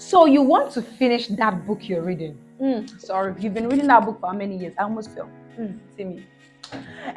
So you want to finish that book you're reading? Sorry, you've been reading that book for how many years? I almost fell. See me.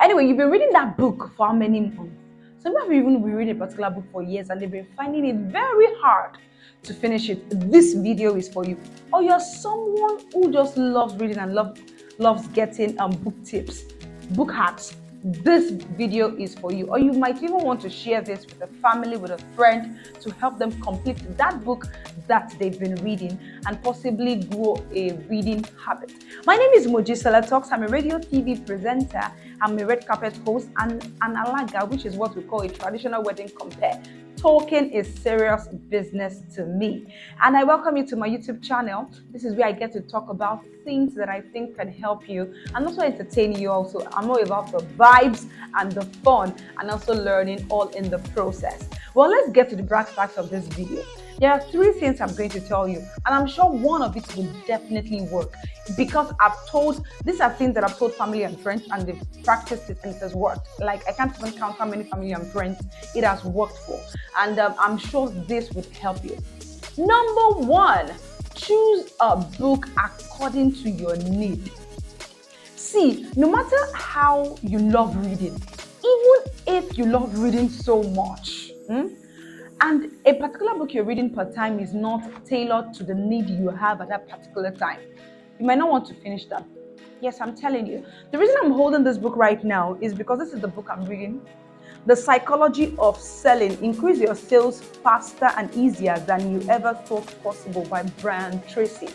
Anyway, you've been reading that book for how many months? Some people have even been reading a particular book for years and they've been finding it very hard to finish it. This video is for you. Or you're someone who just loves reading and loves getting book tips, book hacks. This video is for you. Or you might even want to share this with a family, with a friend, to help them complete that book that they've been reading and possibly grow a reading habit. My name is Mojisala Talks. I'm a radio TV presenter. I'm a red carpet host and an alaga, which is what we call a traditional wedding compare. Talking is serious business to me. And I welcome you to my YouTube channel. This is where I get to talk about things that I think can help you and also entertain you also. I'm all about the vibes and the fun and also learning all in the process. Well, let's get to the brass tacks of this video. There are 3 things I'm going to tell you, and I'm sure one of it will definitely work because these are things that I've told family and friends and they've practiced it and it has worked. Like, I can't even count how many family and friends it has worked for. And I'm sure this would help you. Number 1, choose a book according to your need. See, no matter how you love reading, even if you love reading so much, and a particular book you're reading per time is not tailored to the need you have at that particular time, you might not want to finish that. Yes, I'm telling you. The reason I'm holding this book right now is because this is the book I'm reading. The Psychology of Selling: Increase Your Sales Faster and Easier Than You Ever Thought Possible by Brian Tracy.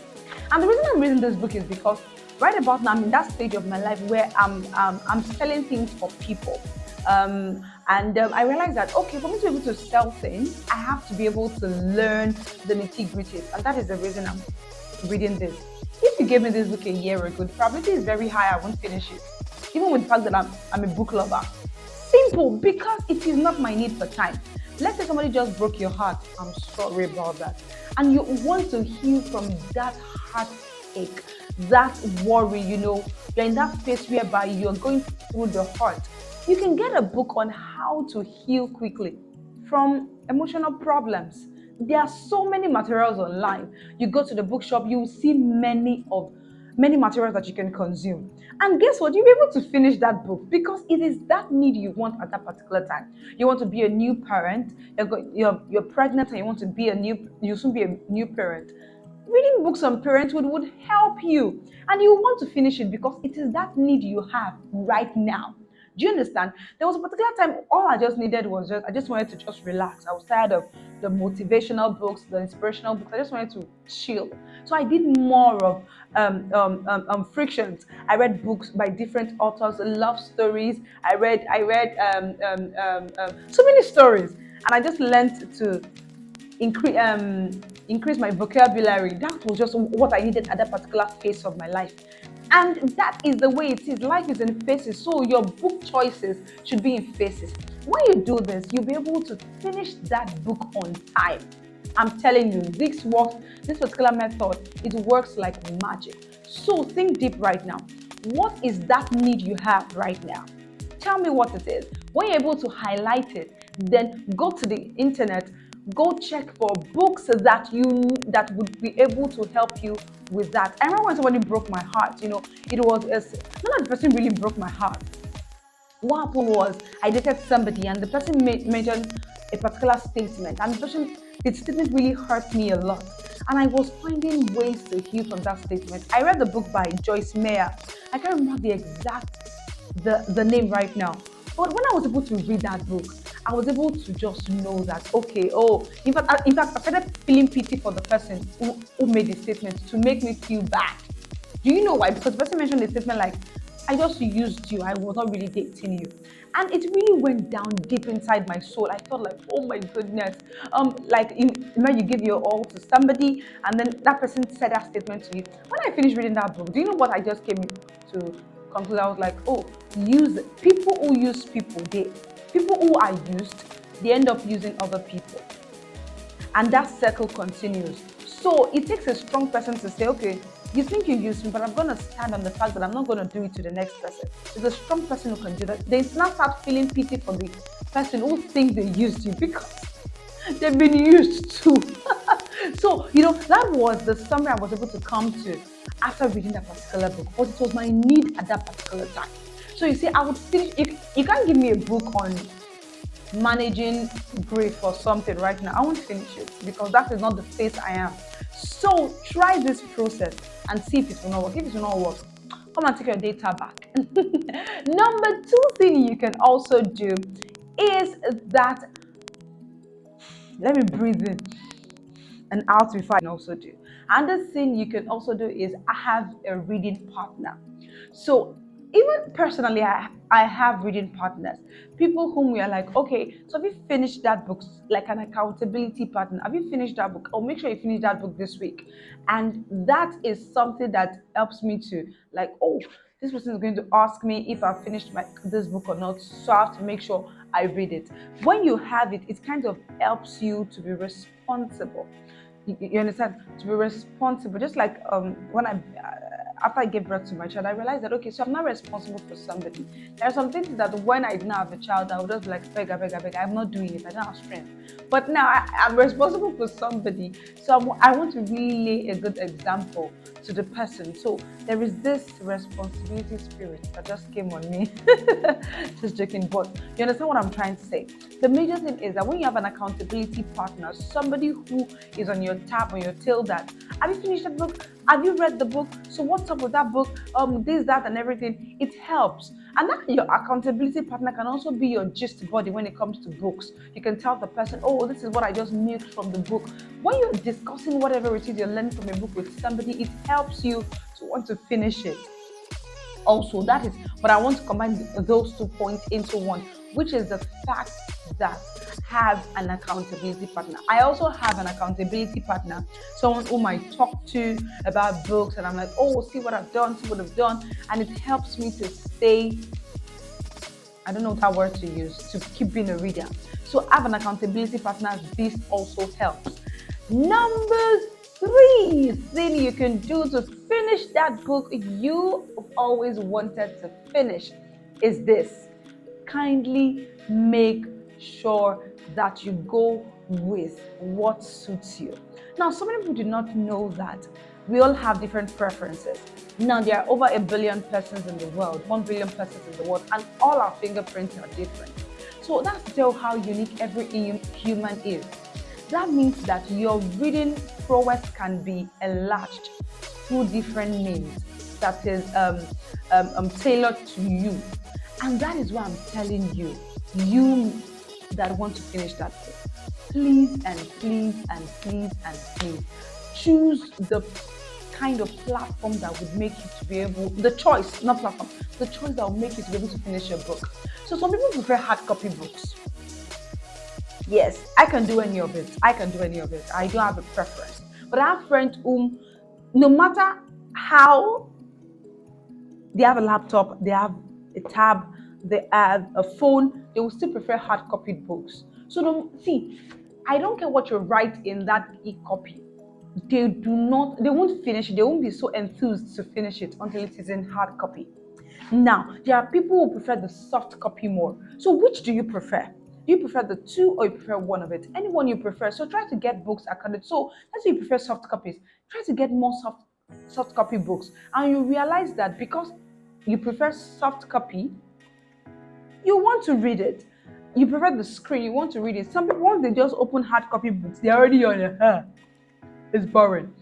And the reason I'm reading this book is because right about now I'm in that stage of my life where I'm selling things for people. I realized that, okay, for me to be able to sell things, I have to be able to learn the nitty-gritties. And that is the reason I'm reading this. If you gave me this book a year ago, the probability is very high I won't finish it. Even with the fact that I'm a book lover. Simple, because it is not my need for time. Let's say somebody just broke your heart. I'm sorry about that. And you want to heal from that heartache, that worry, you're in that phase whereby you're going through the heart. You can get a book on how to heal quickly from emotional problems. There are so many materials online. You go to the bookshop, you will see many materials that you can consume. And guess what? You'll be able to finish that book because it is that need you want at that particular time. You want to be a new parent, you're pregnant and you want to be you'll soon be a new parent. Reading books on parenthood would help you, and you want to finish it because it is that need you have right now. Do you understand? There was a particular time all I just needed was I just wanted to just relax. I was tired of the motivational books, the inspirational books. I just wanted to chill. So I did more of frictions. I read books by different authors, love stories. I read so many stories, and I just learned to increase my vocabulary. That was just what I needed at that particular phase of my life. And that is the way it is. Life is in phases, so your book choices should be in phases. When you do this, you'll be able to finish that book on time. I'm telling you, this particular method, it works like magic. So think deep right now. What is that need you have right now? Tell me what it is. When you're able to highlight it, then go to the internet, go check for books that would be able to help you with that. I remember when somebody broke my heart, it was not that the person really broke my heart. What happened was I dated somebody and the person mentioned a particular statement, and the statement really hurt me a lot. And I was finding ways to heal from that statement. I read the book by Joyce Meyer. I can't remember the name right now. But when I was able to read that book, I was able to just know that, okay, in fact, I started feeling pity for the person who made the statement to make me feel bad. Do you know why? Because the person mentioned the statement like, I just used you, I was not really dating you. And it really went down deep inside my soul. I felt like, oh my goodness. When you give your all to somebody and then that person said that statement to you. When I finished reading that book, do you know what I just came to conclude? I was like, people who use people who are used, they end up using other people. And that circle continues. So it takes a strong person to say, okay, you think you used me, but I'm going to stand on the fact that I'm not going to do it to the next person. It's a strong person who can do that. They now start feeling pity for the person who thinks they used you because they've been used too. So, that was the summary I was able to come to after reading that particular book, but it was my need at that particular time. So you see, I would finish. You can't give me a book on managing grief or something right now. I won't finish it because that is not the phase I am. So try this process and see if it will not work. If it will not work, come and take your data back. Number two thing you can also do is that, let me breathe in and out before I can also do. Another thing you can also do is have a reading partner. So even personally, I have reading partners, people whom we are like, okay, so have you finished that book? Like an accountability partner. Have you finished that book? Oh, make sure you finish that book this week. And that is something that helps me to like, oh, this person is going to ask me if I finished this book or not. So I have to make sure I read it. When you have it, it kind of helps you to be responsible. You understand? To be responsible. Just like when after I gave birth to my child, I realized that okay, so I'm not responsible for somebody. There are some things that when I didn't have a child, I would just be like beg, I'm not doing it. I don't have strength. But now I'm responsible for somebody, so I want to really lay a good example to the person. So there is this responsibility spirit that just came on me. Just joking, but you understand what I'm trying to say. The major thing is that when you have an accountability partner, somebody who is on your tap, on your tail, that have you finished the book? Have you read the book? So what's up with that book? This, that, and everything. It helps. And that your accountability partner can also be your gist buddy when it comes to books. You can tell the person, oh, this is what I just milked from the book. When you're discussing whatever it is you're learning from a book with somebody, it helps you to want to finish it. Also, that is, but I want to combine those 2 points into one, which is the fact that have an accountability partner. I also have an accountability partner, someone whom I talk to about books, and I'm like, oh, see what I've done, see what I've done, and it helps me to stay, I don't know that word to use, to keep being a reader. So have an accountability partner. This also helps. Number 3 thing you can do to finish that book you always wanted to finish is this. Kindly make sure that you go with what suits you. Now, so many people do not know that we all have different preferences. Now, there are over 1 billion persons in the world, 1 billion persons in the world, and all our fingerprints are different. So that's still how unique every human is. That means that your reading prowess can be enlarged through different means that is tailored to you. And that is why I'm telling you, you that want to finish that book, please and please and please and please choose the kind of platform that would make you to be able, the choice, not platform, the choice that will make you to be able to finish your book. So some people prefer hard copy books. Yes, I can do any of it. I don't have a preference. But I have friends whom, no matter how they have a laptop, they have a tab, they have a phone, they will still prefer hard copied books. So I don't care what you write in that e-copy. They won't finish it. They won't be so enthused to finish it until it is in hard copy. Now, there are people who prefer the soft copy more. So which do you prefer? Do you prefer the 2 or you prefer one of it? Anyone you prefer. So try to get books according. So let's say you prefer soft copies. Try to get more soft copy books. And you realize that because you prefer soft copy, you want to read it. You prefer the screen, you want to read it. Some people, once they just open hard copy books, they're already on your it's boring.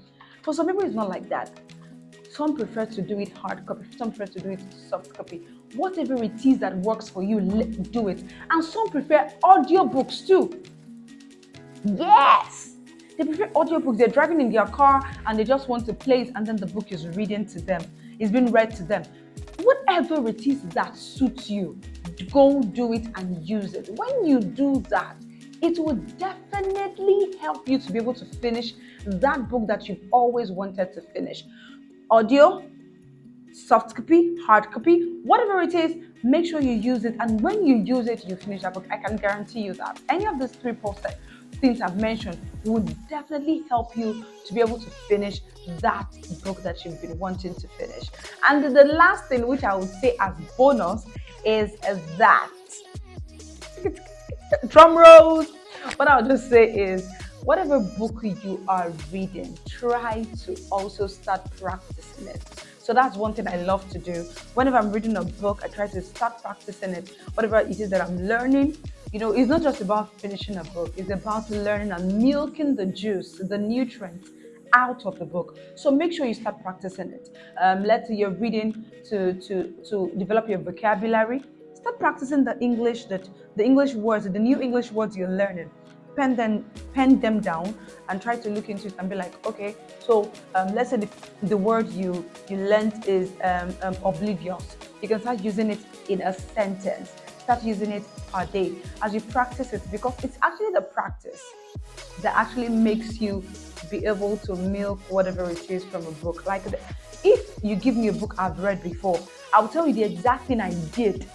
For some people, it's not like that. Some prefer to do it hard copy, some prefer to do it soft copy. Whatever it is that works for you, do it. And some prefer audiobooks too. Yes! They prefer audiobooks. They're driving in their car and they just want to play it, and then the book is reading to them. It's being read to them. Whatever it is that suits you, go do it and use it. When you do that, it will definitely help you to be able to finish that book that you've always wanted to finish. Audio, soft copy, hard copy, whatever it is, make sure you use it. And when you use it, you finish that book. I can guarantee you that any of these 3 things I've mentioned would definitely help you to be able to finish that book that you've been wanting to finish. And the last thing, which I would say as bonus, is that drum rolls. What I'll just say is whatever book you are reading, try to also start practicing it. So that's one thing I love to do. Whenever I'm reading a book, I try to start practicing it. Whatever it is that I'm learning, it's not just about finishing a book, it's about learning and milking the juice, the nutrients out of the book. So make sure you start practicing it. Let's say you're reading to develop your vocabulary. Start practicing the English words, the new English words you're learning. Pen them down and try to look into it and be like, okay, so let's say the word you learned is oblivious. You can start using it in a sentence. Start using it per day as you practice it, because it's actually the practice that actually makes you be able to milk whatever it is from a book. Like, if you give me a book I've read before, I'll tell you the exact thing I did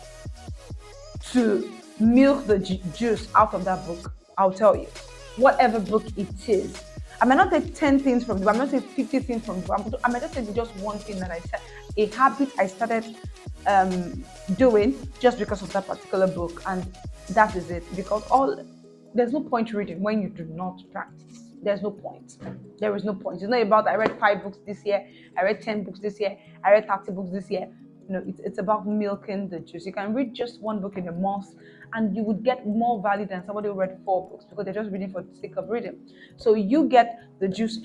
to milk the juice out of that book. I'll tell you, whatever book it is. I might not take 10 things from the book, I might not take 50 things from the book, I might just take just one thing that I said, a habit I started doing just because of that particular book, and that is it. Because there's no point reading when you do not practice. There's no point. There is no point. It's not about I read 5 books this year, I read 10 books this year, I read 30 books this year. It's about milking the juice. You can read just one book in a month and you would get more value than somebody who read 4 books, because they're just reading for the sake of reading. So you get the juice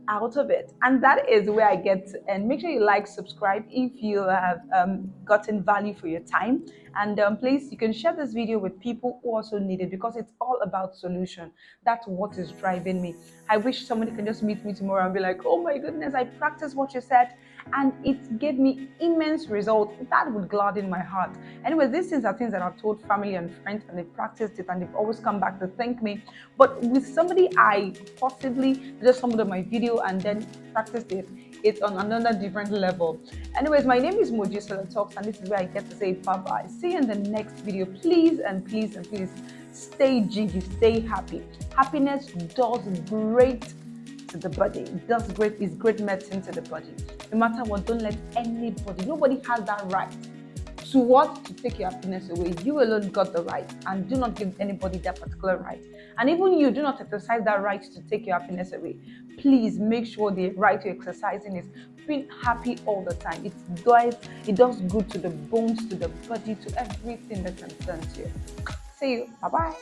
out of it. And that is where I get to end. Make sure you like, subscribe if you have gotten value for your time. And please, you can share this video with people who also need it, because it's all about solution. That's what is driving me. I wish somebody can just meet me tomorrow and be like, oh my goodness, I practiced what you said and it gave me immense results. That would gladden my heart. Anyway, these things are things that I've told family and friends, and they've practiced it and they've always come back to thank me. But with somebody I possibly just stumbled on my video and then practiced it, it's on another different level. Anyways, my name is Moji Solar Talks, and this is where I get to say bye-bye. See you in the next video. Please and please and please stay jiggy, stay happy. Happiness does great to the body. It does great, is great medicine to the body. No matter what, don't let nobody has that right to what? To take your happiness away. You alone got the right, and do not give anybody that particular right. And even you do not exercise that right to take your happiness away. Please make sure the right you're exercising is being happy all the time. It does good to the bones, to the body, to everything that concerns you. See you. Bye-bye.